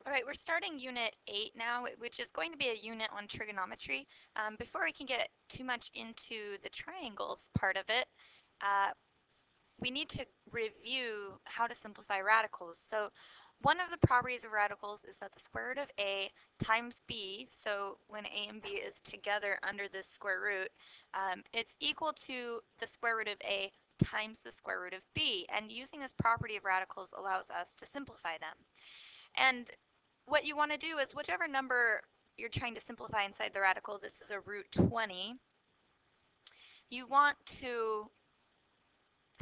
All right, we're starting Unit 8 now, which is going to be a unit on trigonometry. Before we can get too much into the triangles part of it, uh, we need to review how to simplify radicals. So one of the properties of radicals is that the square root of a times b, so when a and b is together under this square root, it's equal to the square root of a times the square root of b. And using this property of radicals allows us to simplify them. And what you want to do is whichever number you're trying to simplify inside the radical, this is a root 20, you want to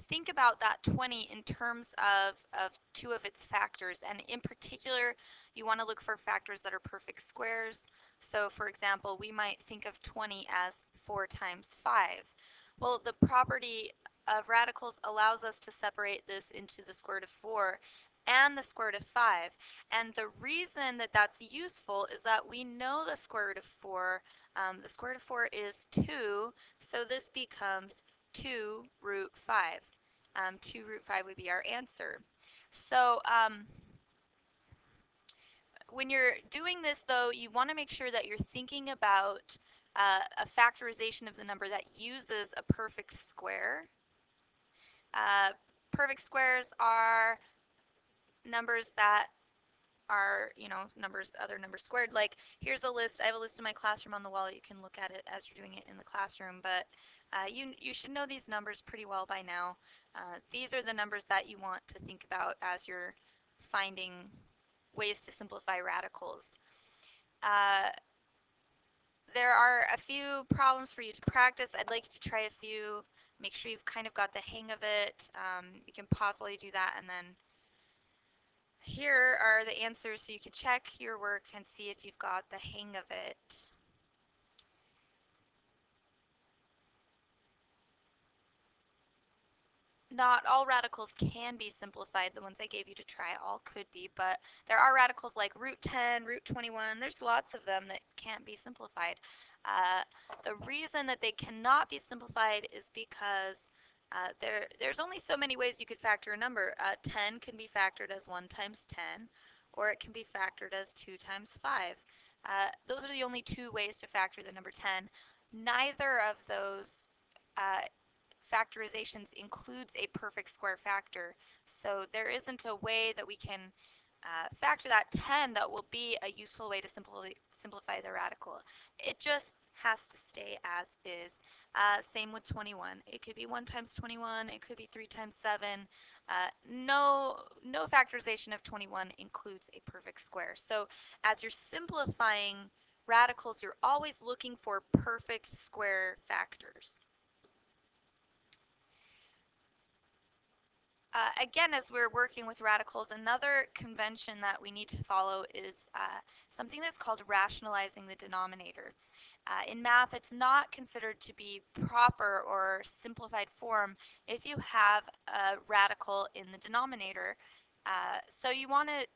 think about that 20 in terms of two of its factors. And in particular, you want to look for factors that are perfect squares. So for example, we might think of 20 as 4 times 5. Well, the property of radicals allows us to separate this into the square root of 4 and the square root of 5. And the reason that that's useful is that we know the square root of 4. The square root of 4 is 2, so this becomes 2 root 5. 2 root 5 would be our answer. So when you're doing this, though, you want to make sure that you're thinking about a factorization of the number that uses a perfect square. Perfect squares are numbers that are, other numbers squared. Like here's a list. I have a list in my classroom on the wall. You can look at it as you're doing it in the classroom, but you should know these numbers pretty well by now. These are the numbers that you want to think about as you're finding ways to simplify radicals. There are a few problems for you to practice. I'd like you to try a few. Make sure you've kind of got the hang of it. You can pause while you do that, and then here are the answers so you can check your work and see if you've got the hang of it. Not all radicals can be simplified. The ones I gave you to try all could be, but there are radicals like root 10, root 21. There's lots of them that can't be simplified. The reason that they cannot be simplified is because there's only so many ways you could factor a number. 10 can be factored as 1 times 10, or it can be factored as 2 times 5. Those are the only two ways to factor the number 10. Neither of those factorizations includes a perfect square factor. So there isn't a way that we can factor that 10 that will be a useful way to simplify the radical. It just has to stay as is. Same with 21. It could be 1 times 21. It could be 3 times 7. No factorization of 21 includes a perfect square. So as you're simplifying radicals, you're always looking for perfect square factors. Again, as we're working with radicals, another convention that we need to follow is something that's called rationalizing the denominator. In math, it's not considered to be proper or simplified form if you have a radical in the denominator. So you want to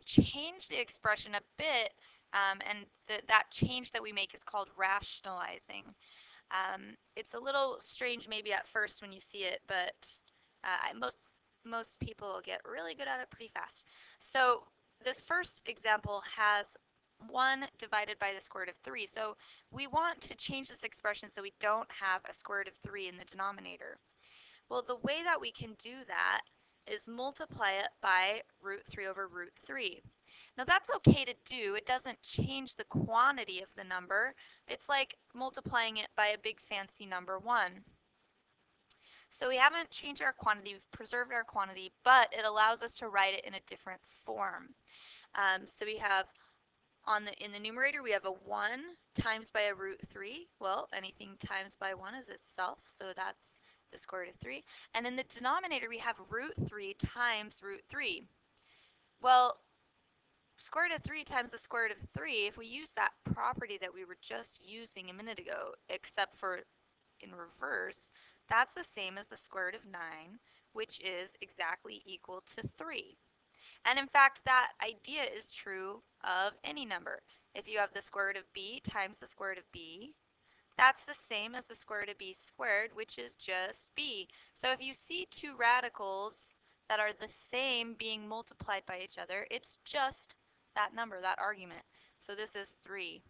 change the expression a bit, and that change that we make is called rationalizing. It's a little strange maybe at first when you see it, but most people get really good at it pretty fast. So this first example has 1 divided by the square root of 3. So we want to change this expression so we don't have a square root of 3 in the denominator. Well, the way that we can do that is multiply it by root 3 over root 3. Now that's okay to do. It doesn't change the quantity of the number. It's like multiplying it by a big fancy number 1. So we haven't changed our quantity, we've preserved our quantity, but it allows us to write it in a different form. So we have in the numerator we have a 1 times by a root 3. Well, anything times by 1 is itself, so that's the square root of 3. And in the denominator we have root 3 times root 3. Well, square root of 3 times the square root of 3, if we use that property that we were just using a minute ago, except for in reverse, that's the same as the square root of 9, which is exactly equal to 3. And in fact, that idea is true of any number. If you have the square root of b times the square root of b, that's the same as the square root of b squared, which is just b. So if you see two radicals that are the same being multiplied by each other. It's just that number, that argument. So this is 3.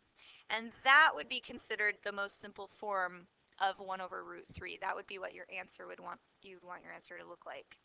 And that would be considered the most simple form of 1 over root 3. That would be what your answer would want, you'd want your answer to look like.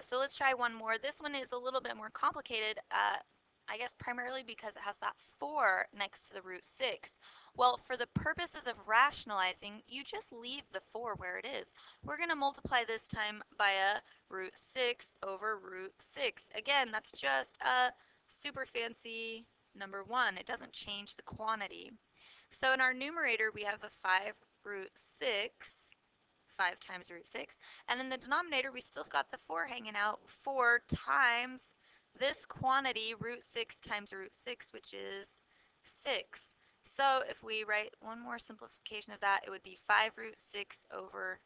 So let's try one more. This one is a little bit more complicated, I guess primarily because it has that 4 next to the root 6. Well, for the purposes of rationalizing, you just leave the 4 where it is. We're going to multiply this time by a root 6 over root 6. Again, that's just a super fancy number 1. It doesn't change the quantity. So in our numerator, we have a 5 root 6. 5 times root 6. And in the denominator, we still got the 4 hanging out. 4 times this quantity, root 6 times root 6, which is 6. So if we write one more simplification of that, it would be 5 root 6 over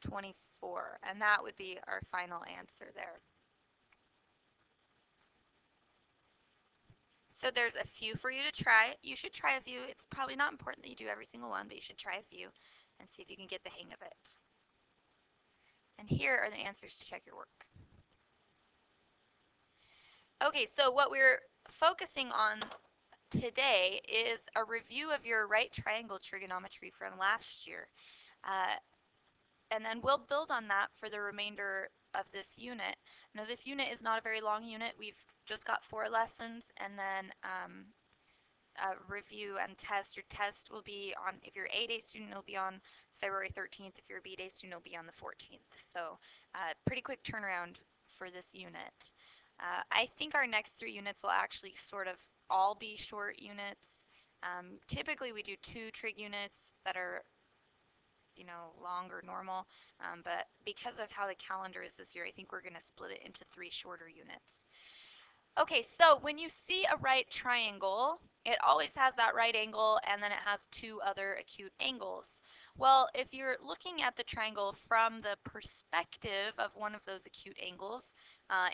24. And that would be our final answer there. So there's a few for you to try. You should try a few. It's probably not important that you do every single one, but you should try a few and see if you can get the hang of it. And here are the answers to check your work. Okay, so what we're focusing on today is a review of your right triangle trigonometry from last year. And then we'll build on that for the remainder of this unit. Now this unit is not a very long unit. We've just got 4 lessons, and then review and test. Your test will be on, if you're an A-Day student, it'll be on February 13th. If you're a B-Day student, it'll be on the 14th. So pretty quick turnaround for this unit. I think our next 3 units will actually sort of all be short units. Typically we do 2 trig units that are, you know, long or normal, but because of how the calendar is this year, I think we're going to split it into 3 shorter units. Okay, so when you see a right triangle, it always has that right angle and then it has 2 other acute angles. Well, if you're looking at the triangle from the perspective of one of those acute angles,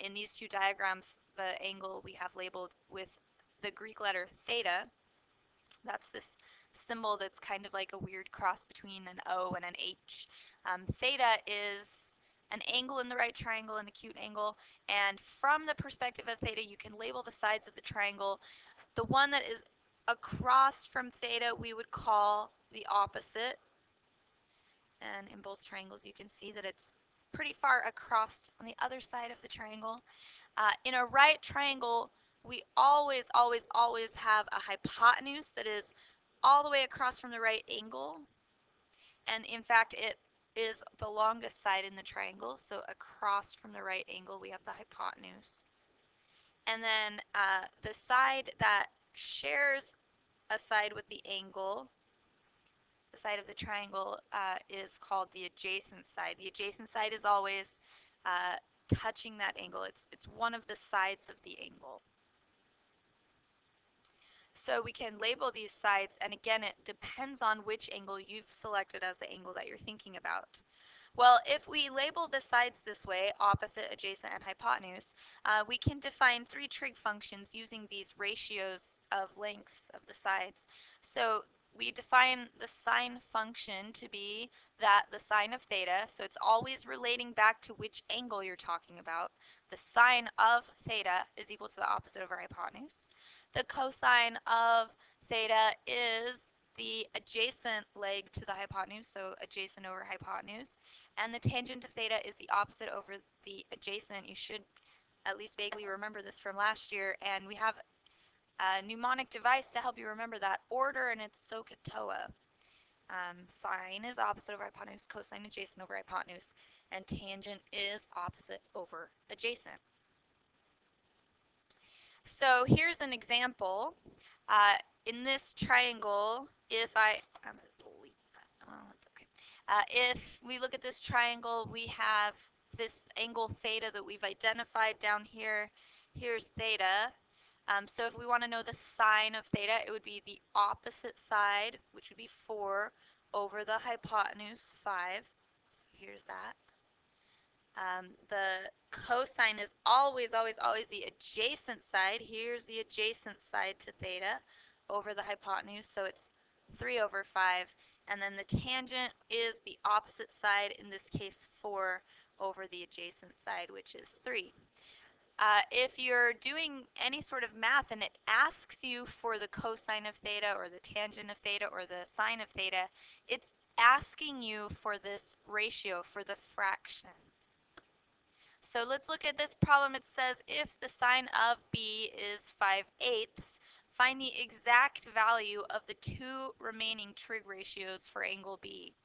in these 2 diagrams, the angle we have labeled with the Greek letter theta, that's this symbol that's kind of like a weird cross between an O and an H. Theta is an angle in the right triangle, an acute angle, and from the perspective of theta, you can label the sides of the triangle. The one that is across from theta we would call the opposite, and in both triangles you can see that it's pretty far across on the other side of the triangle. In a right triangle, we always have a hypotenuse that is all the way across from the right angle, and in fact it is the longest side in the triangle, so across from the right angle we have the hypotenuse. And then the side that shares a side with the angle, the side of the triangle, is called the adjacent side. The adjacent side is always touching that angle. It's one of the sides of the angle. So we can label these sides, and again, it depends on which angle you've selected as the angle that you're thinking about. Well, if we label the sides this way, opposite, adjacent, and hypotenuse, we can define 3 trig functions using these ratios of lengths of the sides. So we define the sine function to be that the sine of theta, so it's always relating back to which angle you're talking about. The sine of theta is equal to the opposite over hypotenuse. The cosine of theta is the adjacent leg to the hypotenuse, so adjacent over hypotenuse. And the tangent of theta is the opposite over the adjacent. You should at least vaguely remember this from last year. And we have a mnemonic device to help you remember that order, and it's SOHCAHTOA. Sine is opposite over hypotenuse, cosine adjacent over hypotenuse, and tangent is opposite over adjacent. So here's an example. In this triangle, if I'm going to delete that. Well, that's okay. If we look at this triangle, we have this angle theta that we've identified down here. Here's theta. So if we want to know the sine of theta, it would be the opposite side, which would be 4 over the hypotenuse, 5. So here's that. The cosine is always the adjacent side. Here's the adjacent side to theta over the hypotenuse, so it's 3 over 5. and then the tangent is the opposite side, in this case 4 over the adjacent side, which is 3. If you're doing any sort of math and it asks you for the cosine of theta or the tangent of theta or the sine of theta, it's asking you for this ratio, for the fraction. So let's look at this problem. It says if the sine of b is 5/8, find the exact value of the two remaining trig ratios for angle B.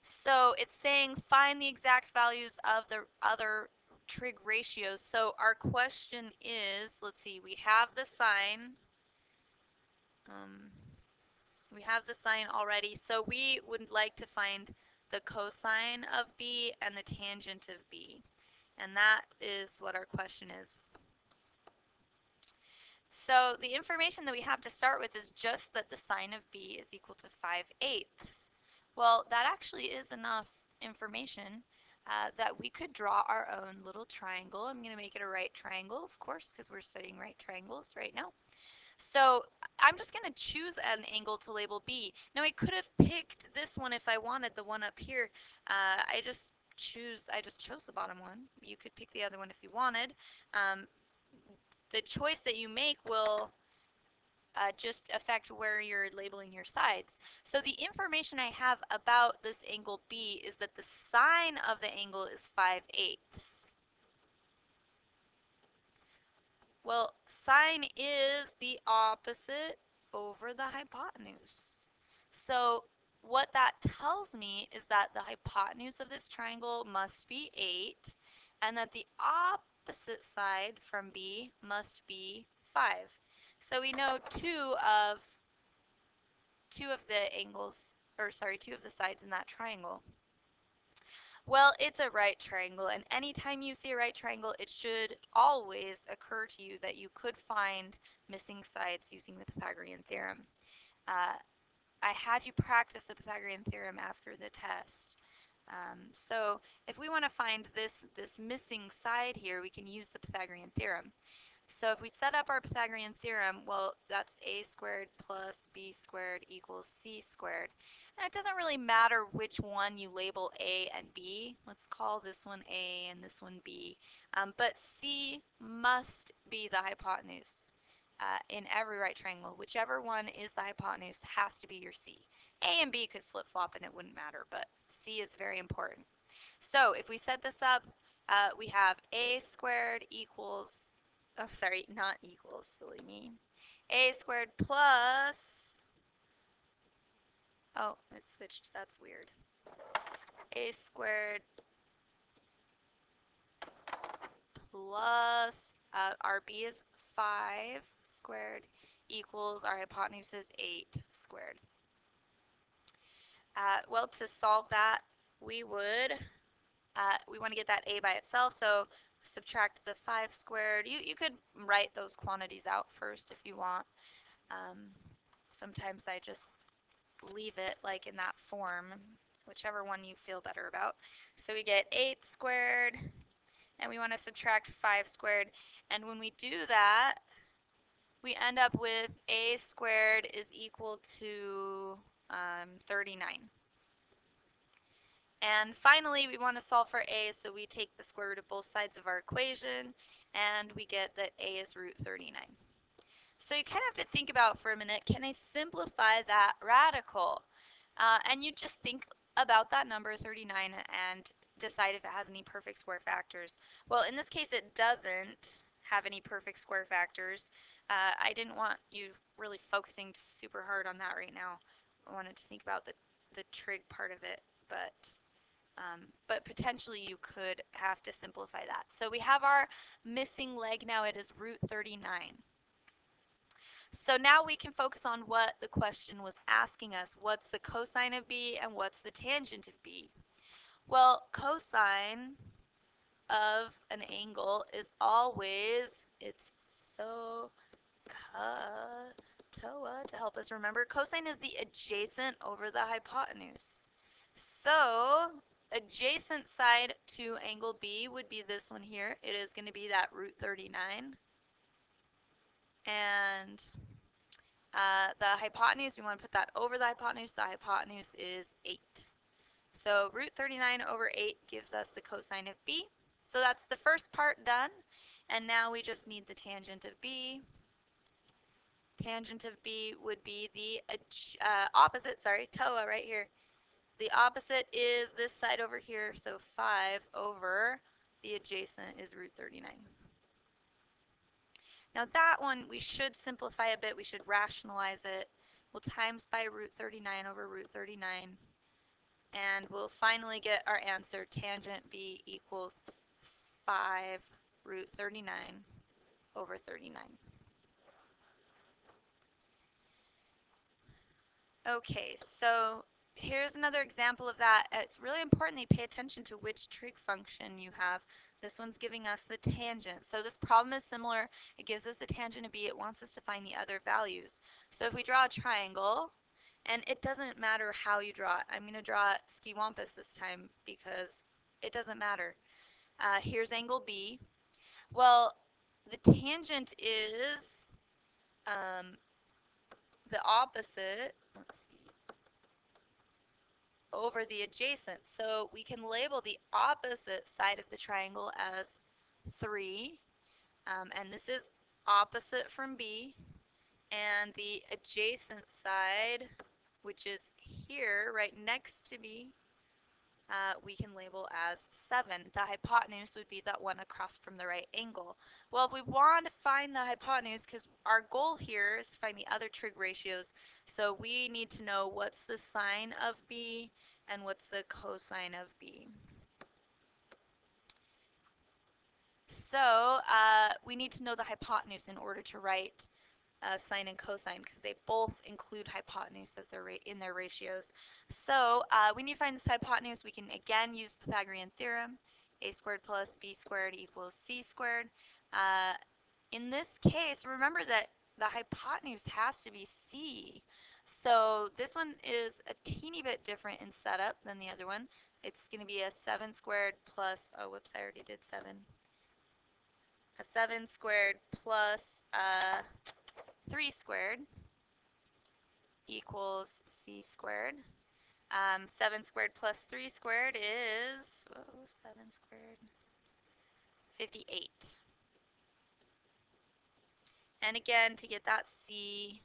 So it's saying find the exact values of the other trig ratios. So our question is, let's see, we have the sine. Already, so we would like to find the cosine of b and the tangent of b. And that is what our question is. So the information that we have to start with is just that the sine of b is equal to 5/8. Well, that actually is enough information that we could draw our own little triangle. I'm going to make it a right triangle, of course, because we're studying right triangles right now. So I'm just going to choose an angle to label B. Now I could have picked this one if I wanted, the one up here. I just chose the bottom one. You could pick the other one if you wanted. The choice that you make will just affect where you're labeling your sides. So the information I have about this angle B is that the sine of the angle is 5/8. Well, sine is the opposite over the hypotenuse. So what that tells me is that the hypotenuse of this triangle must be 8, and that the opposite side from B must be 5. So we know two of the angles, or sorry, two of the sides in that triangle. Well, it's a right triangle, and anytime you see a right triangle, it should always occur to you that you could find missing sides using the Pythagorean theorem. I had you practice the Pythagorean theorem after the test. So if we want to find this missing side here, we can use the Pythagorean theorem. So if we set up our Pythagorean theorem, well, that's a squared plus b squared equals c squared. Now, it doesn't really matter which one you label a and b. Let's call this one a and this one b. But c must be the hypotenuse in every right triangle. Whichever one is the hypotenuse has to be your c. A and b could flip-flop and it wouldn't matter, but c is very important. So if we set this up, we have a squared equals, oh, sorry, not equals, silly me. A squared plus, oh, it switched, that's weird. A squared plus, our b is 5 squared equals, our hypotenuse is 8 squared. Well, to solve that, we want to get that a by itself, so subtract the 5 squared. You could write those quantities out first if you want. Sometimes I just leave it like in that form, whichever one you feel better about. So we get 8 squared, and we want to subtract 5 squared. And when we do that, we end up with a squared is equal to 39. And finally, we want to solve for a, so we take the square root of both sides of our equation, and we get that a is root 39. So you kind of have to think about for a minute, can I simplify that radical? And you just think about that number 39 and decide if it has any perfect square factors. Well, in this case, it doesn't have any perfect square factors. I didn't want you really focusing super hard on that right now. I wanted to think about the trig part of it, but potentially you could have to simplify that. So we have our missing leg now. It is root 39. So now we can focus on what the question was asking us. What's the cosine of b and what's the tangent of b? Well, cosine of an angle is always, it's SOHCAHTOA to help us remember. Cosine is the adjacent over the hypotenuse. So adjacent side to angle B would be this one here. It is going to be that root 39. And The hypotenuse, we want to put that over the hypotenuse. The hypotenuse is 8. So root 39 over 8 gives us the cosine of b. So that's the first part done. And now we just need the tangent of b. Tangent of b would be the opposite, sorry, TOA right here. The opposite is this side over here, so 5 over the adjacent is root 39. Now that one, we should simplify a bit. We should rationalize it. We'll times by root 39 over root 39. And we'll finally get our answer. Tangent b equals 5 root 39 over 39. Okay, so here's another example of that. It's really important that you pay attention to which trig function you have. This one's giving us the tangent. So this problem is similar. It gives us the tangent of b. It wants us to find the other values. So if we draw a triangle, and it doesn't matter how you draw it. I'm going to draw it skiwampus this time because it doesn't matter. Here's angle B. Well, the tangent is the opposite, let's see, over the adjacent. So we can label the opposite side of the triangle as 3. And this is opposite from B. And the adjacent side, which is here, right next to B, we can label as 7. The hypotenuse would be that one across from the right angle. Well, if we want to find the hypotenuse, because our goal here is to find the other trig ratios, so we need to know what's the sine of B and what's the cosine of B. So we need to know the hypotenuse in order to write sine and cosine, because they both include hypotenuse as in their ratios. So we need to find this hypotenuse. We can again use Pythagorean theorem. A squared plus b squared equals c squared. In this case, remember that the hypotenuse has to be c. So this one is a teeny bit different in setup than the other one. It's going to be a 7 squared plus, oh whoops, I already did 7. A 7 squared plus 3 squared equals c squared. 7 squared plus 3 squared is, 7 squared, 58. And again, to get that c,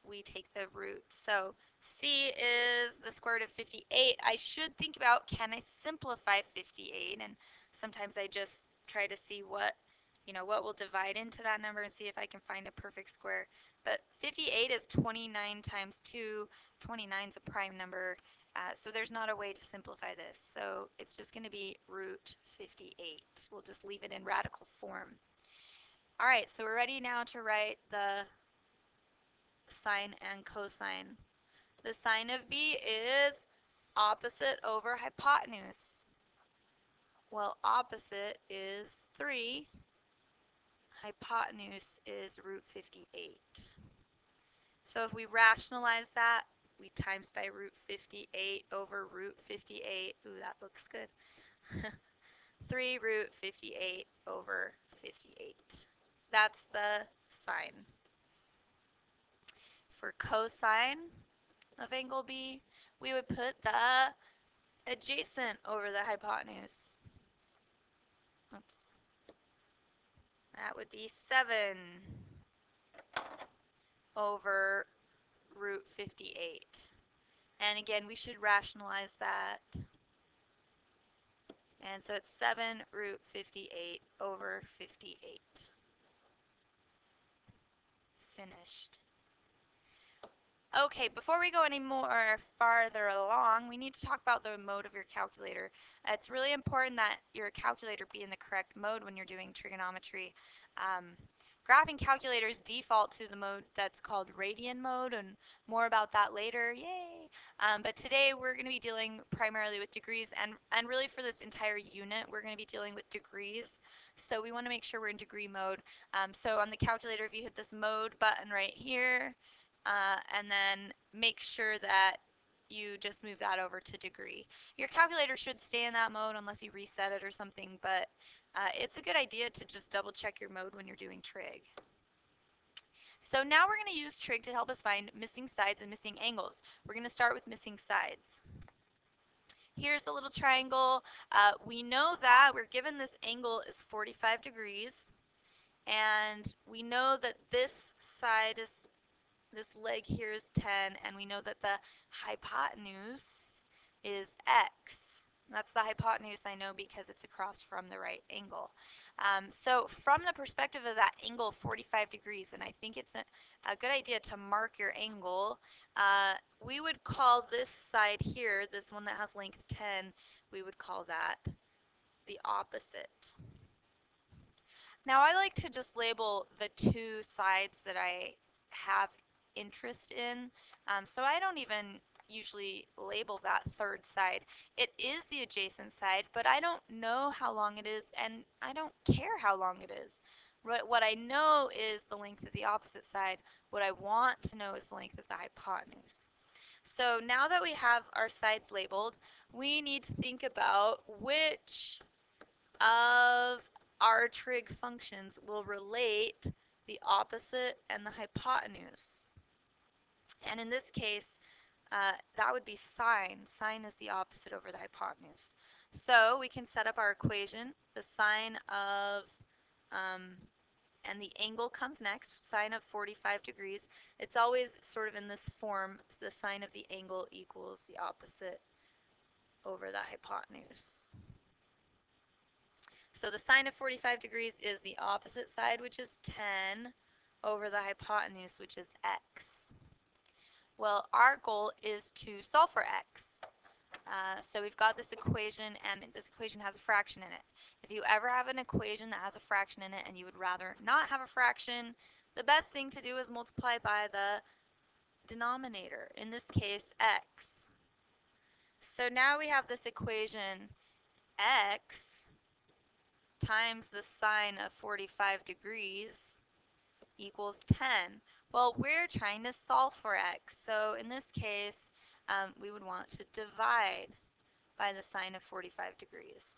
we take the root. So c is the square root of 58. I should think about, can I simplify 58? And sometimes I just try to see what will divide into that number and see if I can find a perfect square. But 58 is 29 times 2. 29 is a prime number, so there's not a way to simplify this. So it's just going to be root 58. We'll just leave it in radical form. All right, so we're ready now to write the sine and cosine. The sine of b is opposite over hypotenuse. Well, opposite is 3. Hypotenuse is root 58. So if we rationalize that, we times by root 58 over root 58. Ooh, that looks good. 3 root 58 over 58. That's the sine. For cosine of angle B, we would put the adjacent over the hypotenuse. Oops. That would be 7 over root 58. And again, we should rationalize that. And so it's 7 root 58 over 58. Finished. Okay, before we go any more farther along, we need to talk about the mode of your calculator. It's really important that your calculator be in the correct mode when you're doing trigonometry. Graphing calculators default to the mode that's called radian mode, and more about that later. Yay! But today we're going to be dealing primarily with degrees, and really for this entire unit we're going to be dealing with degrees. So we want to make sure we're in degree mode. So on the calculator, if you hit this mode button right here, and then make sure that you just move that over to degree. Your calculator should stay in that mode unless you reset it or something, but it's a good idea to just double check your mode when you're doing trig. So now we're going to use trig to help us find missing sides and missing angles. We're going to start with missing sides. Here's the little triangle. We know that we're given this angle is 45 degrees, and we know that this side is, this leg here is 10, and we know that the hypotenuse is x. That's the hypotenuse I know because it's across from the right angle. So from the perspective of that angle 45 degrees, and I think it's a good idea to mark your angle, we would call this side here, this one that has length 10, we would call that the opposite. Now I like to just label the two sides that I have interest in, so I don't even usually label that third side. It is the adjacent side, but I don't know how long it is, and I don't care how long it is. What I know is the length of the opposite side. What I want to know is the length of the hypotenuse. So now that we have our sides labeled, we need to think about which of our trig functions will relate the opposite and the hypotenuse. And in this case, that would be sine. Sine is the opposite over the hypotenuse. So we can set up our equation. The sine of, and the angle comes next, sine of 45 degrees. It's always sort of in this form. So the sine of the angle equals the opposite over the hypotenuse. So the sine of 45 degrees is the opposite side, which is 10, over the hypotenuse, which is x. Well, our goal is to solve for x. So we've got this equation, and this equation has a fraction in it. If you ever have an equation that has a fraction in it and you would rather not have a fraction, the best thing to do is multiply by the denominator, in this case x. So now we have this equation x times the sine of 45 degrees equals 10. Well, we're trying to solve for x, so in this case, we would want to divide by the sine of 45 degrees.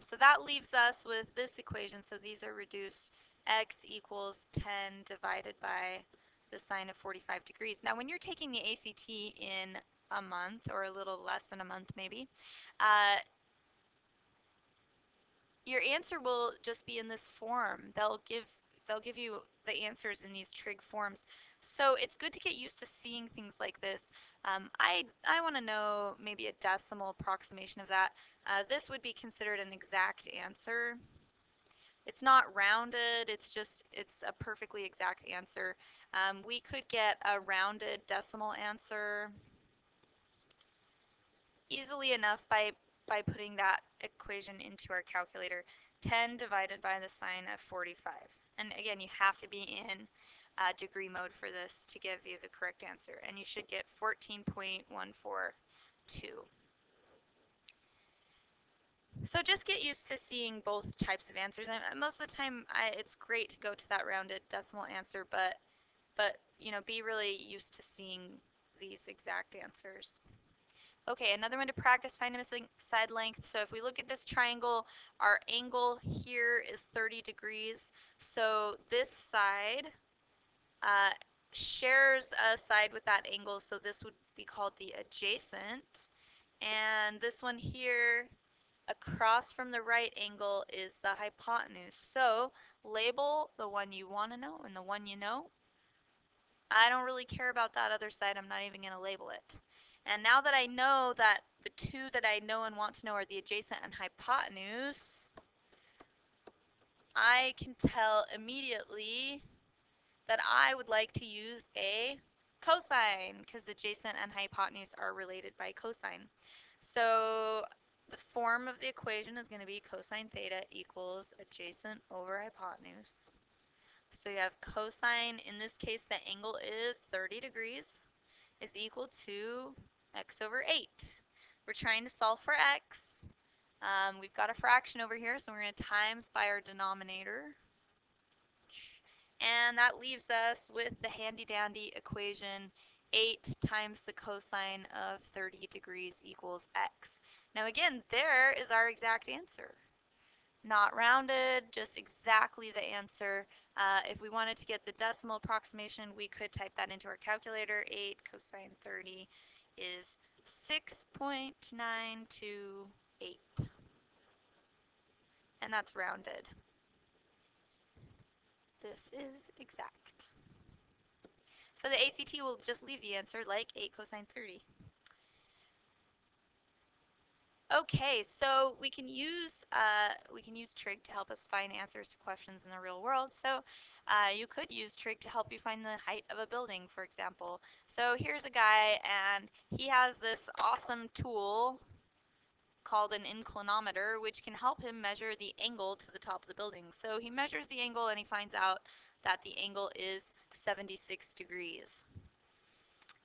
So that leaves us with this equation, so these are reduced. X equals 10 divided by the sine of 45 degrees. Now, when you're taking the ACT in a month, or a little less than a month maybe, your answer will just be in this form. They'll give you the answers in these trig forms. So it's good to get used to seeing things like this. I want to know maybe a decimal approximation of that. This would be considered an exact answer. It's not rounded, it's a perfectly exact answer. We could get a rounded decimal answer easily enough by putting that equation into our calculator. 10 divided by the sine of 45. And again, you have to be in degree mode for this to give you the correct answer. And you should get 14.142. So just get used to seeing both types of answers. And most of the time, it's great to go to that rounded decimal answer, but you know, be really used to seeing these exact answers. Okay, another one to practice, find a missing side length. So if we look at this triangle, our angle here is 30 degrees. So this side shares a side with that angle, so this would be called the adjacent. And this one here, across from the right angle, is the hypotenuse. So label the one you want to know and the one you know. I don't really care about that other side. I'm not even going to label it. And now that I know that the two that I know and want to know are the adjacent and hypotenuse, I can tell immediately that I would like to use a cosine, because adjacent and hypotenuse are related by cosine. So the form of the equation is going to be cosine theta equals adjacent over hypotenuse. So you have cosine, in this case the angle is 30 degrees, is equal to x over 8. We're trying to solve for x. We've got a fraction over here, so we're going to times by our denominator. And that leaves us with the handy-dandy equation 8 times the cosine of 30 degrees equals x. Now again, there is our exact answer. not rounded, just exactly the answer. If we wanted to get the decimal approximation, we could type that into our calculator. 8 cosine 30 is 6.928, and that's rounded. This is exact. So the ACT will just leave the answer like 8 cosine 30. Okay, so we can use trig to help us find answers to questions in the real world. So you could use trig to help you find the height of a building, for example. So here's a guy, and he has this awesome tool called an inclinometer, which can help him measure the angle to the top of the building. So he measures the angle, and he finds out that the angle is 76 degrees.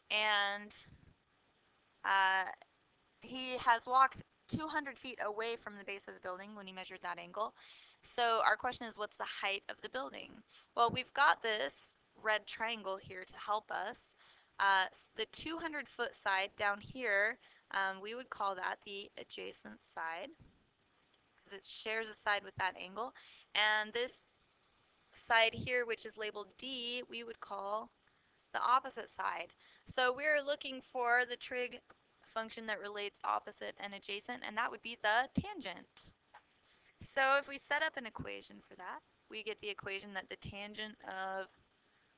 And uh, he has walked 200 feet away from the base of the building when he measured that angle. So our question is, what's the height of the building? Well, we've got this red triangle here to help us. The 200-foot side down here, we would call that the adjacent side because it shares a side with that angle. And this side here, which is labeled D, we would call the opposite side. So we're looking for the trig function that relates opposite and adjacent, and that would be the tangent. So if we set up an equation for that, we get the equation that the tangent of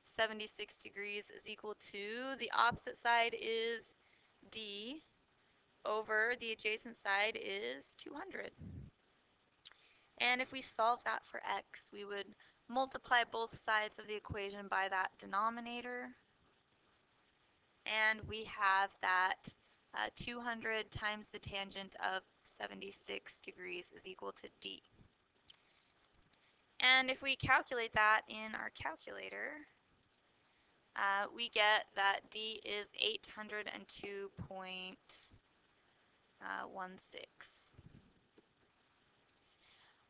76 degrees is equal to the opposite side is D over the adjacent side is 200. And if we solve that for x, we would multiply both sides of the equation by that denominator, and we have that 200 times the tangent of 76 degrees is equal to D. And if we calculate that in our calculator, we get that D is 802.16.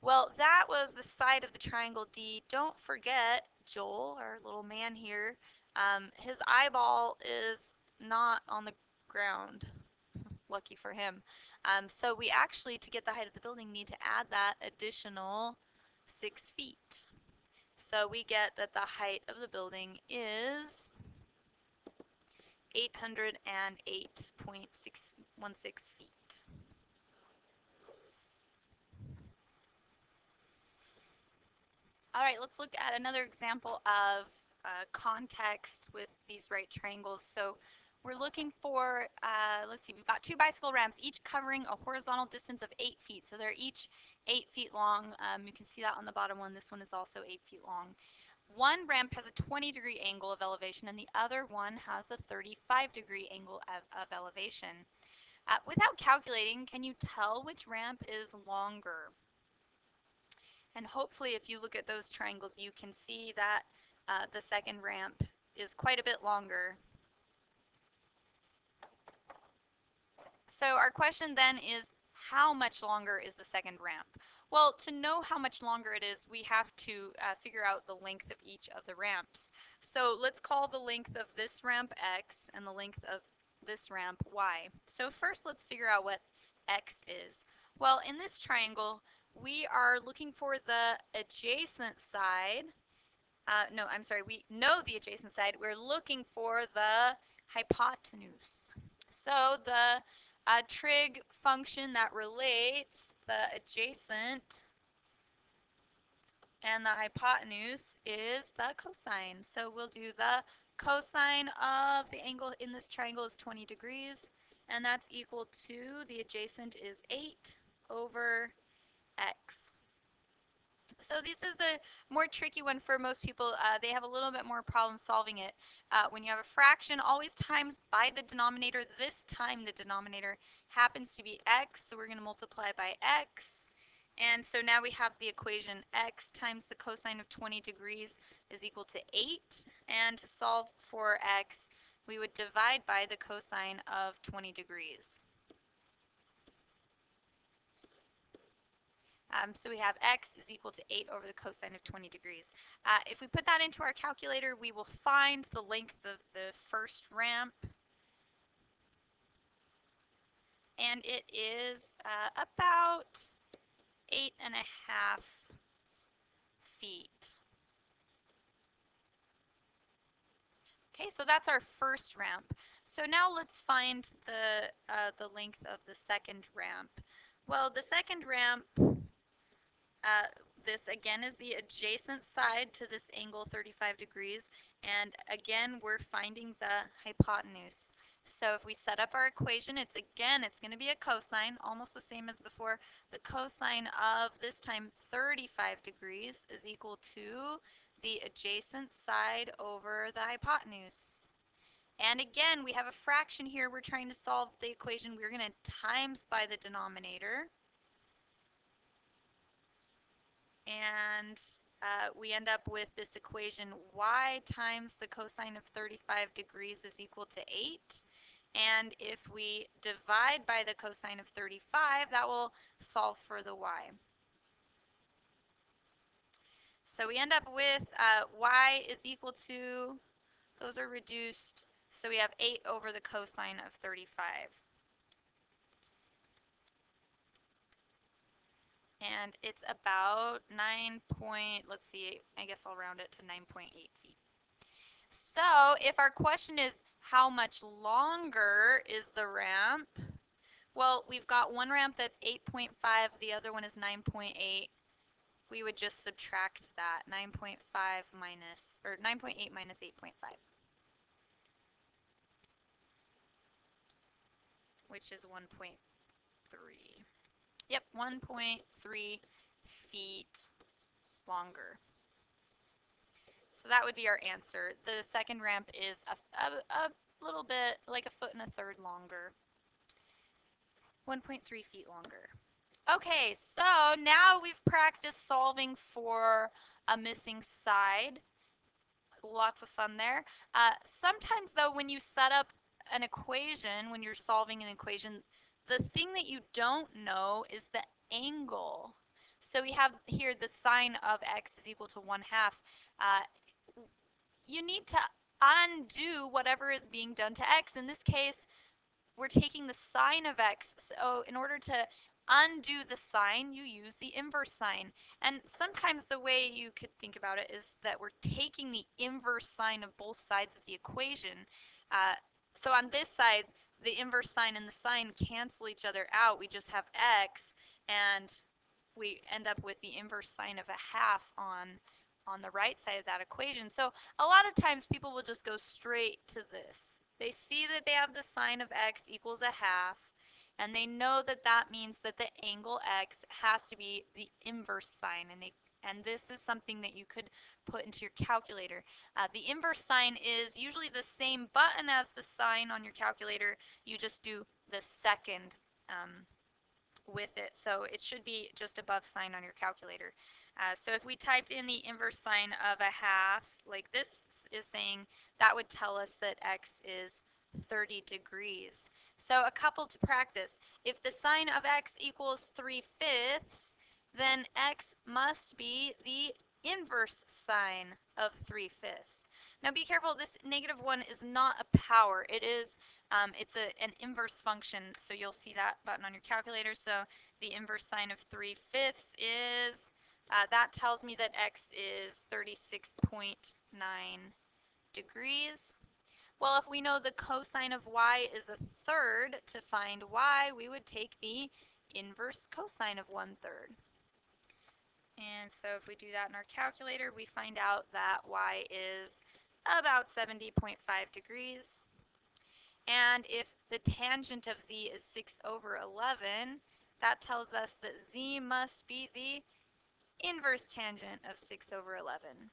Well, that was the side of the triangle D. Don't forget Joel, our little man here, his eyeball is not on the ground. Lucky for him. So we actually, to get the height of the building, need to add that additional 6 feet. So we get that the height of the building is 808.616 feet. All right, let's look at another example of context with these right triangles. So we're looking for, let's see, we've got 2 bicycle ramps, each covering a horizontal distance of 8 feet. So they're each 8 feet long. You can see that on the bottom one. This one is also 8 feet long. One ramp has a 20-degree angle of elevation, and the other one has a 35-degree angle of elevation. Without calculating, can you tell which ramp is longer? And hopefully, if you look at those triangles, you can see that the second ramp is quite a bit longer. So our question then is, how much longer is the second ramp? Well, to know how much longer it is, we have to figure out the length of each of the ramps. So let's call the length of this ramp x and the length of this ramp y. So first, let's figure out what x is. Well, in this triangle, we are looking for the adjacent side. No, I'm sorry, we know the adjacent side. We're looking for the hypotenuse. So the trig function that relates the adjacent and the hypotenuse is the cosine. So we'll do the cosine of the angle in this triangle is 20 degrees, and that's equal to the adjacent is 8 over x. So this is the more tricky one for most people. They have a little bit more problem solving it. When you have a fraction, always times by the denominator. This time the denominator happens to be x, so we're going to multiply by x. And so now we have the equation x times the cosine of 20 degrees is equal to 8. And to solve for x, we would divide by the cosine of 20 degrees. So we have x is equal to 8 over the cosine of 20 degrees. If we put that into our calculator, we will find the length of the first ramp. And it is about 8.5 feet. Okay, so that's our first ramp. So now let's find the length of the second ramp. Well, the second ramp, this again is the adjacent side to this angle 35 degrees, and again we're finding the hypotenuse. So if we set up our equation, it's going to be a cosine, almost the same as before. The cosine of this time 35 degrees is equal to the adjacent side over the hypotenuse. And again, we have a fraction here. We're trying to solve the equation. We're going to times by the denominator. And we end up with this equation, y times the cosine of 35 degrees is equal to 8. And if we divide by the cosine of 35, that will solve for the y. So we end up with y is equal to, those are reduced, so we have 8 over the cosine of 35. And it's about 9 point, let's see, I guess I'll round it to 9.8 feet. So if our question is how much longer is the ramp, well, we've got one ramp that's 8.5, the other one is 9.8. We would just subtract that, 9.5 minus, or 9.8 minus 8.5. Which is 1.3. Yep, 1.3 feet longer. So that would be our answer. The second ramp is a little bit, like 1.33 feet longer. 1.3 feet longer. Okay, so now we've practiced solving for a missing side. Lots of fun there. Sometimes though, when you set up an equation, when you're solving an equation, the thing that you don't know is the angle. So we have here the sine of x is equal to 1/2. You need to undo whatever is being done to x. In this case, we're taking the sine of x. So in order to undo the sine, you use the inverse sine. And sometimes the way you could think about it is that we're taking the inverse sine of both sides of the equation. So on this side, the inverse sine and the sine cancel each other out. We just have x, and we end up with the inverse sine of 1/2 on the right side of that equation. So a lot of times people will just go straight to this. They see that they have the sine of x equals 1/2, and they know that that means that the angle x has to be the inverse sine, and this is something that you could put into your calculator. The inverse sine is usually the same button as the sine on your calculator. You just do the second with it. So it should be just above sine on your calculator. So if we typed in the inverse sine of 1/2, like this is saying, that would tell us that x is 30 degrees. So a couple to practice. If the sine of x equals 3/5, then x must be the inverse sine of 3/5. Now be careful, this -1 is not a power. It is it's an inverse function, so you'll see that button on your calculator. So the inverse sine of 3/5 is, that tells me that x is 36.9 degrees. Well, if we know the cosine of y is 1/3, to find y, we would take the inverse cosine of 1/3. And so if we do that in our calculator, we find out that y is about 70.5 degrees. And if the tangent of z is 6/11, that tells us that z must be the inverse tangent of 6/11.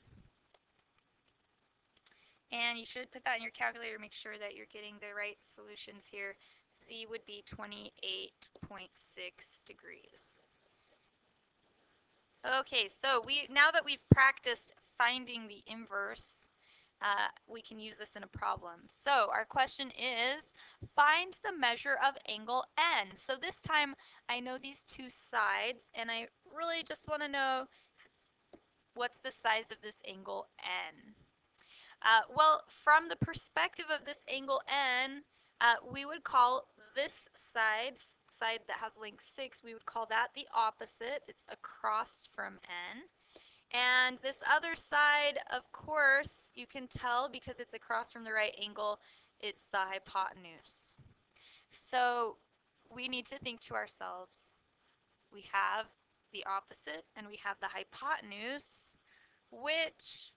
And you should put that in your calculator, make sure that you're getting the right solutions here. Z would be 28.6 degrees. Okay, so now that we've practiced finding the inverse, we can use this in a problem. So our question is, find the measure of angle N. So this time I know these two sides, and I really just want to know what's the size of this angle N. Well, from the perspective of this angle N, we would call this side side that has length 6, we would call that the opposite. It's across from n. And this other side, of course, you can tell because it's across from the right angle, it's the hypotenuse. So we need to think to ourselves, we have the opposite and we have the hypotenuse. Which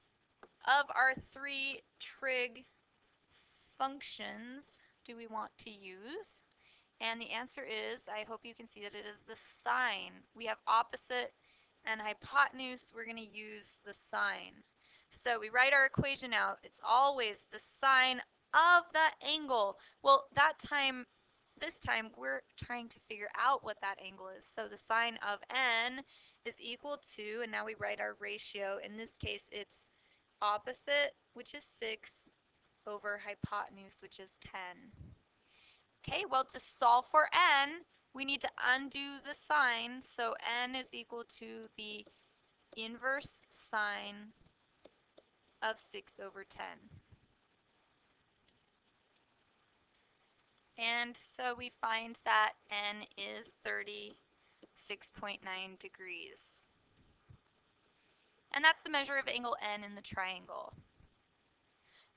of our 3 trig functions do we want to use? And the answer is, I hope you can see that it is the sine. We have opposite and hypotenuse. We're going to use the sine. So we write our equation out. It's always the sine of that angle. Well, this time, we're trying to figure out what that angle is. So the sine of n is equal to, and now we write our ratio. In this case, it's opposite, which is 6, over hypotenuse, which is 10. Okay, well, to solve for n, we need to undo the sign. So n is equal to the inverse sine of 6 over 10. And so we find that n is 36.9 degrees. And that's the measure of angle n in the triangle.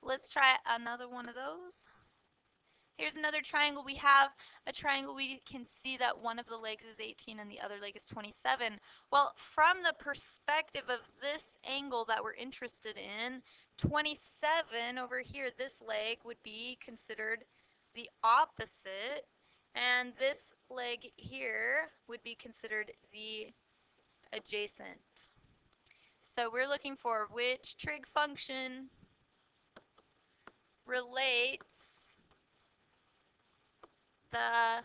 Let's try another one of those. Here's another triangle. We have a triangle. We can see that one of the legs is 18 and the other leg is 27. Well, from the perspective of this angle that we're interested in, 27 over here, this leg would be considered the opposite, and this leg here would be considered the adjacent. So we're looking for which trig function relates the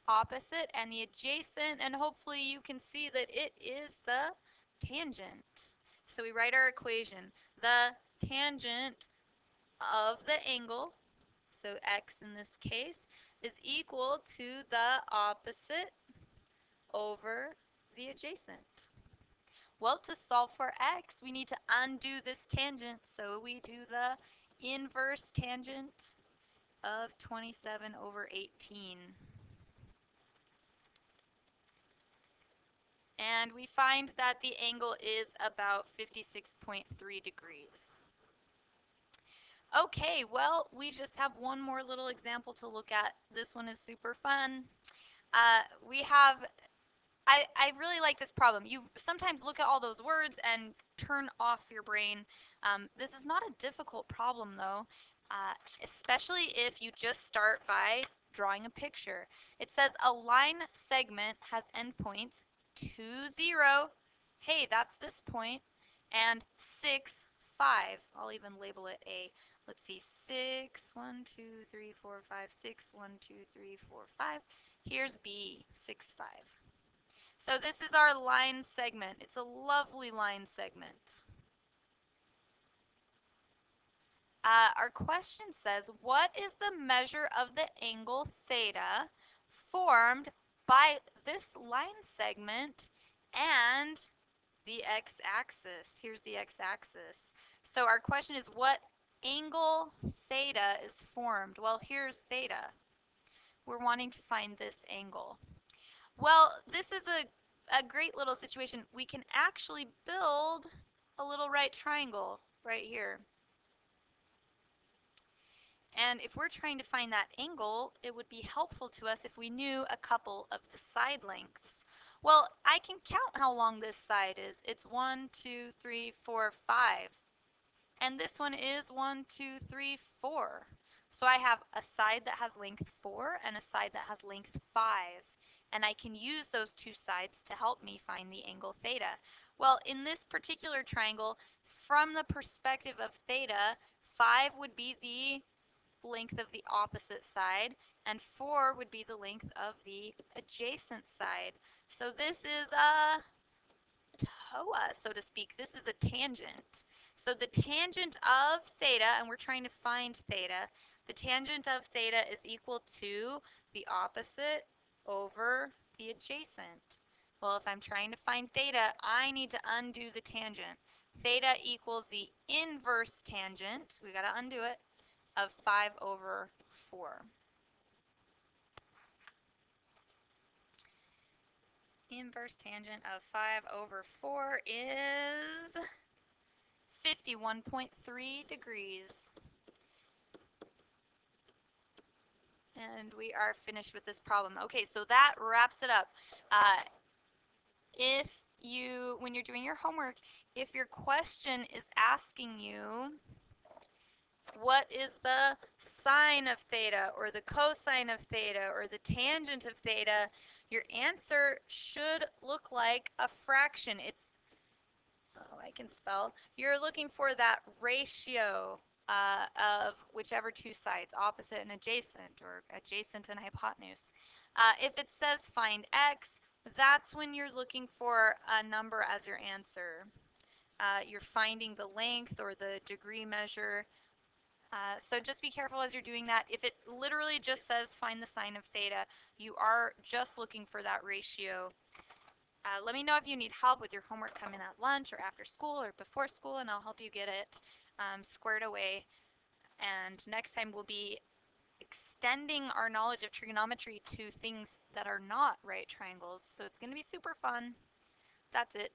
opposite and the adjacent, and hopefully you can see that it is the tangent. So we write our equation. The tangent of the angle, so x in this case, is equal to the opposite over the adjacent. Well, to solve for x, we need to undo this tangent, so we do the inverse tangent of 27 over 18. And we find that the angle is about 56.3 degrees. Okay, well, we just have one more little example to look at. This one is super fun. I really like this problem. You sometimes look at all those words and turn off your brain. This is not a difficult problem, though, especially if you just start by drawing a picture. It says a line segment has endpoints 2, 0. Hey, that's this point. And 6, 5. I'll even label it A. Let's see, 6, 1, 2, 3, 4, 5, 6, 1, 2, 3, 4, 5. Here's B, 6, 5. So this is our line segment. It's a lovely line segment. Our question says, what is the measure of the angle theta formed by this line segment and the x-axis? Here's the x-axis. So our question is, what angle theta is formed? Well, here's theta. We're wanting to find this angle. Well, this is a great little situation. We can actually build a little right triangle right here. And if we're trying to find that angle, it would be helpful to us if we knew a couple of the side lengths. Well, I can count how long this side is. It's 1, 2, 3, 4, 5. And this one is 1, 2, 3, 4. So I have a side that has length 4 and a side that has length 5. And I can use those two sides to help me find the angle theta. Well, in this particular triangle, from the perspective of theta, 5 would be the length of the opposite side, and 4 would be the length of the adjacent side. So this is a TOA, so to speak. This is a tangent. So the tangent of theta, and we're trying to find theta, the tangent of theta is equal to the opposite over the adjacent. Well, if I'm trying to find theta, I need to undo the tangent. Theta equals the inverse tangent, we got to undo it, of 5 over 4. inverse tangent of 5 over 4 is 51.3 degrees. And we are finished with this problem. Okay, so that wraps it up. When you're doing your homework, if your question is asking you, what is the sine of theta or the cosine of theta or the tangent of theta, your answer should look like a fraction. I can spell. You're looking for that ratio of whichever two sides, opposite and adjacent, or adjacent and hypotenuse. If it says find x, that's when you're looking for a number as your answer. You're finding the length or the degree measure. So just be careful as you're doing that. If it literally just says find the sine of theta, you are just looking for that ratio. Let me know if you need help with your homework coming at lunch or after school or before school, and I'll help you get it squared away. And next time we'll be extending our knowledge of trigonometry to things that are not right triangles. So it's going to be super fun. That's it.